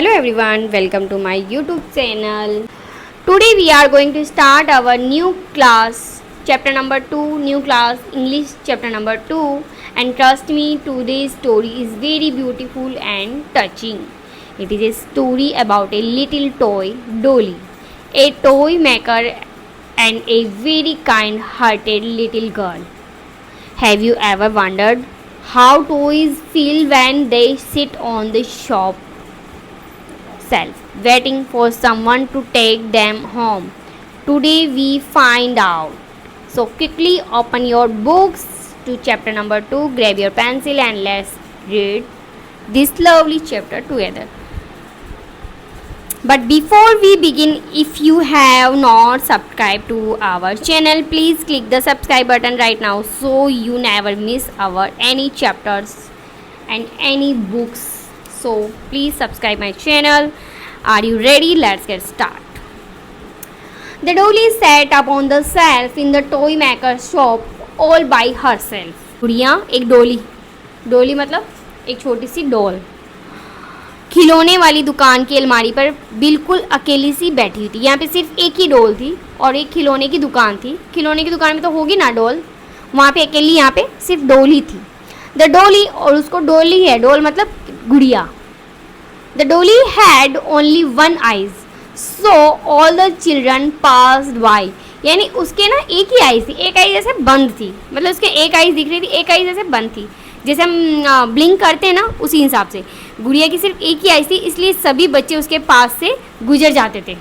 Hello everyone, welcome to my YouTube channel. Today we are going to start our new class, chapter number 2, new class, English chapter number 2. And trust me, today's story is very beautiful and touching. It is a story about a little toy, Dolly, a toy maker and a very kind-hearted little girl. Have you ever wondered how toys feel when they sit on the shop waiting for someone to take them home? Today we find out. So quickly open your books to chapter number 2, grab your pencil and let's read this lovely chapter together. But before we begin, if you have not subscribed to our channel, please click the subscribe button right now so you never miss our any chapters and any books. So please subscribe my channel. Are you ready? Let's get started. The dolly sat up on the shelf in the toy maker's shop all by herself. गुड़िया एक डोली मतलब एक छोटी C double खिलौने वाली दुकान की अलमारी पर बिल्कुल अकेली सी बैठी थी। यहाँ पे सिर्फ एक ही डॉल थी और एक खिलौने की दुकान थी। खिलौने की दुकान में तो होगी ना डॉल, वहाँ पे अकेली, यहाँ पे सिर्फ डॉल ही थी। द डॉली, और उसको डॉली है, डॉल मतलब गुड़िया। The Dolly had only one eyes so all the children passed by, यानी उसके ना एक ही आइज थी, एक आइज जैसे बंद थी, मतलब उसके एक आइज दिख रही थी, एक आइज जैसे बंद थी, जैसे हम ब्लिंक करते हैं ना उसी हिसाब से। गुड़िया की सिर्फ एक ही आइज थी, इसलिए सभी बच्चे उसके पास से गुजर जाते थे।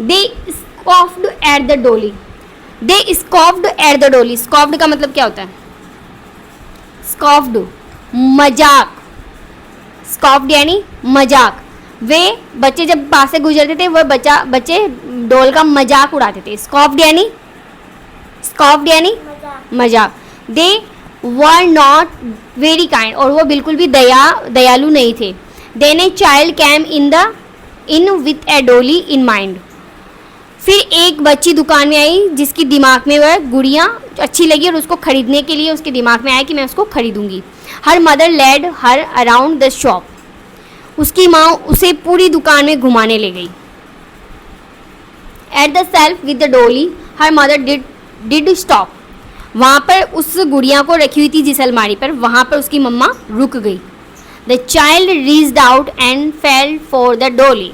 They scoffed at the dolly, they scoffed at the dolly. Scoffed का मतलब क्या होता है? स्कॉफ्ड मजाक, स्कॉफ्ड यानी मजाक। वे बच्चे जब पास से गुजरते थे वह बच्चे डॉल का मजाक उड़ाते थे। स्कॉफ्ड यानी मजाक। They were not very kind, और वो बिल्कुल भी दयालु नहीं थे। Then a child came in with a dolly in mind, फिर एक बच्ची दुकान में आई जिसकी दिमाग में वह गुड़िया अच्छी लगी और उसको खरीदने के लिए उसके दिमाग में आया कि मैं उसको खरीदूंगी। Her mother led her around the shop, उसकी माँ उसे पूरी दुकान में घुमाने ले गई। At the shelf with the dolly her mother did stop, वहाँ पर उस गुड़िया को रखी हुई थी जिस अलमारी पर, वहाँ पर उसकी मम्मा रुक गई। The child reached out and fail for the Dolly,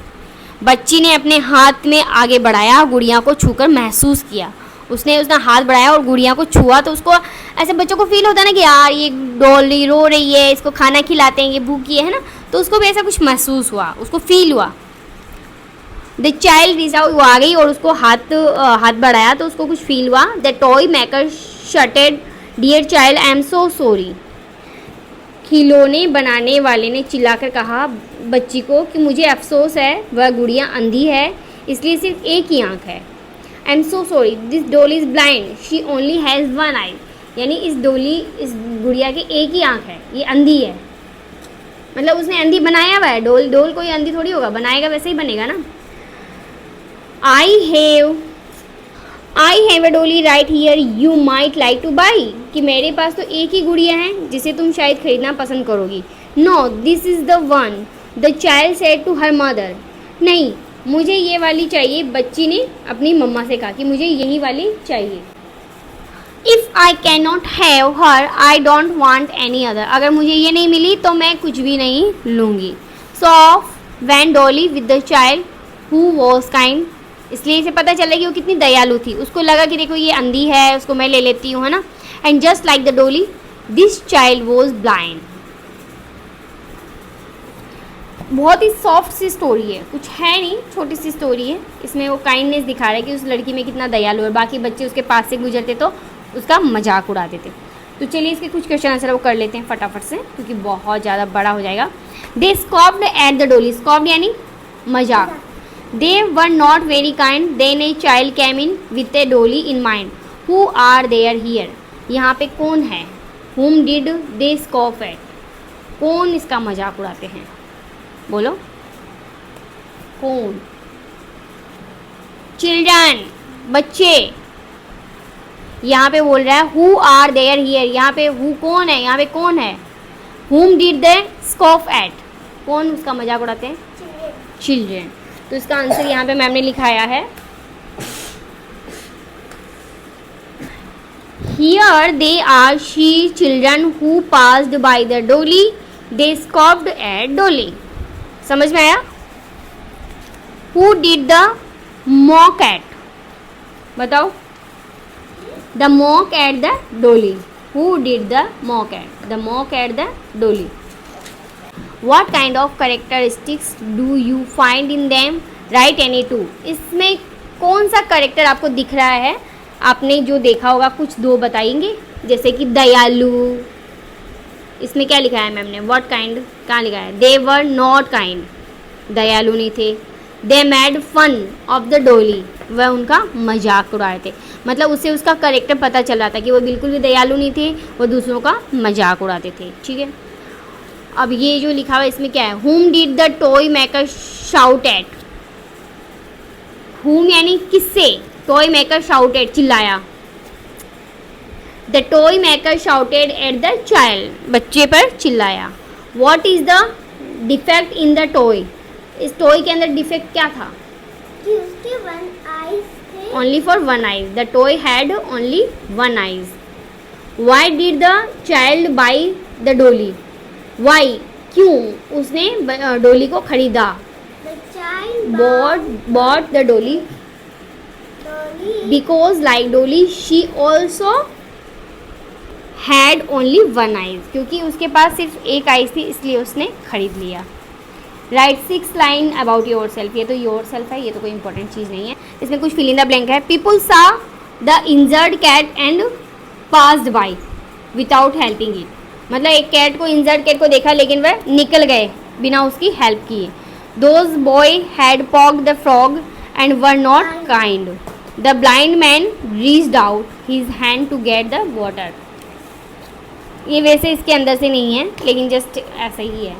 बच्ची ने अपने हाथ में आगे बढ़ाया, गुड़िया को छूकर महसूस किया। उसने हाथ बढ़ाया और गुड़िया को छुआ, तो उसको ऐसे बच्चों को फील होता है ना कि यार ये डॉली रो रही है, इसको खाना खिलाते हैं, ये भूखी है ना, तो उसको भी ऐसा कुछ महसूस हुआ, उसको फील हुआ। द चाइल्ड रीच आउट, वो आ गई और उसको हाथ बढ़ाया तो उसको कुछ फील हुआ। The toy maker shouted, dear child I am so sorry, खिलौने बनाने वाले ने चिल्लाकर कहा बच्ची को कि मुझे अफसोस है, वह गुड़िया अंधी है, इसलिए सिर्फ एक ही आँख है। I am so sorry, this doll is blind, she only has one eye, यानी इस गुड़िया की एक ही आँख है, ये अंधी है। मतलब उसने अंधी बनाया हुआ है, डॉल कोई अंधी थोड़ी होगा, बनाएगा वैसे ही बनेगा ना। I have a Dolly right here you might like two by, कि मेरे पास तो एक ही गुड़िया है जिसे तुम शायद खरीदना पसंद करोगी। No this is the one, the child said to her mother, नहीं मुझे ये वाली चाहिए, बच्ची ने अपनी मम्मा से कहा कि मुझे यही वाली चाहिए। If I can not have her I don't want any other, अगर मुझे ये नहीं मिली तो मैं कुछ भी नहीं लूँगी। So off went dolly with the child who was kind, इसलिए इसे पता चला कि वो कितनी दयालु थी, उसको लगा कि देखो ये अंधी है, उसको मैं ले लेती हूँ, है ना। And just like the Dolly this child was blind. बहुत ही सॉफ्ट सी स्टोरी है, कुछ है नहीं, छोटी सी स्टोरी है। इसमें वो काइंडनेस दिखा रहा है कि उस लड़की में कितना दयालु है, बाकी बच्चे उसके पास से गुजरते तो उसका मजाक उड़ाते थे। तो चलिए इसके कुछ क्वेश्चन आंसर वो कर लेते हैं फटाफट से, क्योंकि बहुत ज़्यादा बड़ा हो जाएगा। They scoffed at the dolly, scoffed यानी मजाक। They were not very kind, then a child came in with a dolly in mind, who are there here, यहाँ पे कौन है। हुम डिड दे स्कॉफ एट, कौन इसका मजाक उड़ाते हैं, बोलो कौन। चिल्ड्रन बच्चे, यहाँ पे बोल रहा है हु आर देयर हियर, यहाँ पे हु कौन है, यहाँ पे कौन है। हुम डिड दे स्कॉफ एट, कौन उसका मजाक उड़ाते हैं, चिल्ड्रेन। तो इसका आंसर यहाँ पे मैम ने लिखाया है, here they are she children who passed by the dolly, they scoffed at dolly. समझ में आया? Who did the mock at, बताओ, the mock at the dolly, who did the mock at the dolly. What kind of characteristics do you find in them? Write any two. इसमें कौन सा character आपको दिख रहा है? आपने जो देखा होगा कुछ दो बताएंगे, जैसे कि दयालु। इसमें क्या लिखा है मैम ने? What kind कहाँ लिखा है? They were not kind, दयालु नहीं थे। They made fun of the dolly, वह उनका मजाक उड़ाए थे। मतलब उससे उसका करेक्टर पता चल रहा था कि वो बिल्कुल भी दयालु नहीं थे, वो दूसरों का मजाक उड़ाते थे। ठीक है, अब ये जो लिखा हुआ है इसमें क्या है? Whom did the toy maker shout at? Whom यानी किससे? Toy maker shouted, चिल्लाया। The toy maker shouted at the child, बच्चे पर चिल्लाया। What is the defect in the toy? इस toy के अंदर डिफेक्ट क्या था? कि उसके वन आईज थे। Only for one eye. The toy had only one eyes. Why did the child buy the dolly? Why, क्यों उसने डोली को खरीदा? The child bought the dolly because like dolly she also had only one eyes, क्योंकि उसके पास सिर्फ एक eyes थी इसलिए उसने खरीद लिया। Right 6 line about your self. ये तो योर सेल्फ है, ये तो कोई इंपॉर्टेंट चीज़ नहीं है। इसमें कुछ फिल इन द ब्लैंक है। People saw the injured cat and passed by without helping it, मतलब एक कैट को, इंजर्ड कैट को देखा लेकिन वह निकल गए बिना उसकी हेल्प किए। Those boy had poked the frog and were not kind, the blind man reached out his hand to get the water. ये वैसे इसके अंदर से नहीं है लेकिन जस्ट ऐसा ही है।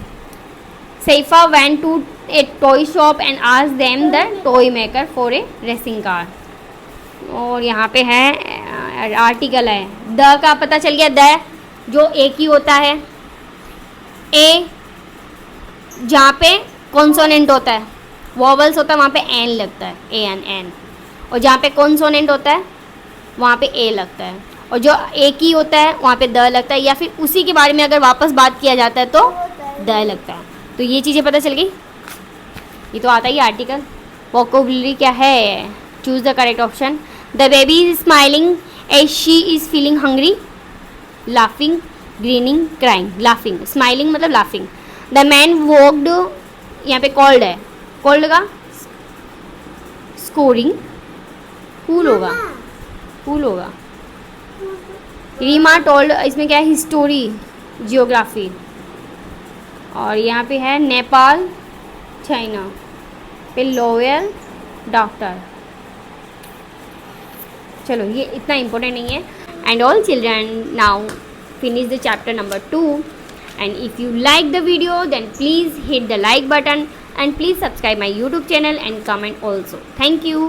Saifa went to a toy shop and asked them the toy maker for a racing car. और यहाँ पे है आर्टिकल है, द का पता चल गया, द जो एक ही होता है। ए जहाँ पे कॉन्सोनेंट होता है, वॉवल्स होता है, वहाँ पे एन लगता है, ए एन एन। और जहाँ पे कॉन्सोनेंट होता है वहाँ पे ए लगता है। और जो एक ही होता है वहाँ पे द लगता है, या फिर उसी के बारे में अगर वापस बात किया जाता है तो द लगता है। तो ये चीज़ें पता चल गई। ये तो आता ही आर्टिकल। वोकैबुलरी क्या है? Choose the correct option. The baby is smiling as she is feeling hungry, laughing, grinning, crying. Laughing, smiling मतलब लाफिंग। द मैन वॉक्ड, यहाँ पे कॉल्ड है, कॉल्ड का स्कोरिंग, कूल होगा, कूल होगा। रीमा टोल्ड, इसमें क्या है? History, geography. और यहाँ पे है नेपाल, चाइना, पे लोयल, डॉक्टर। चलो ये इतना इम्पोर्टेंट नहीं है। And all children now finish the chapter number 2, and if you like the video then please hit the like button and please subscribe my YouTube channel and comment also. Thank you.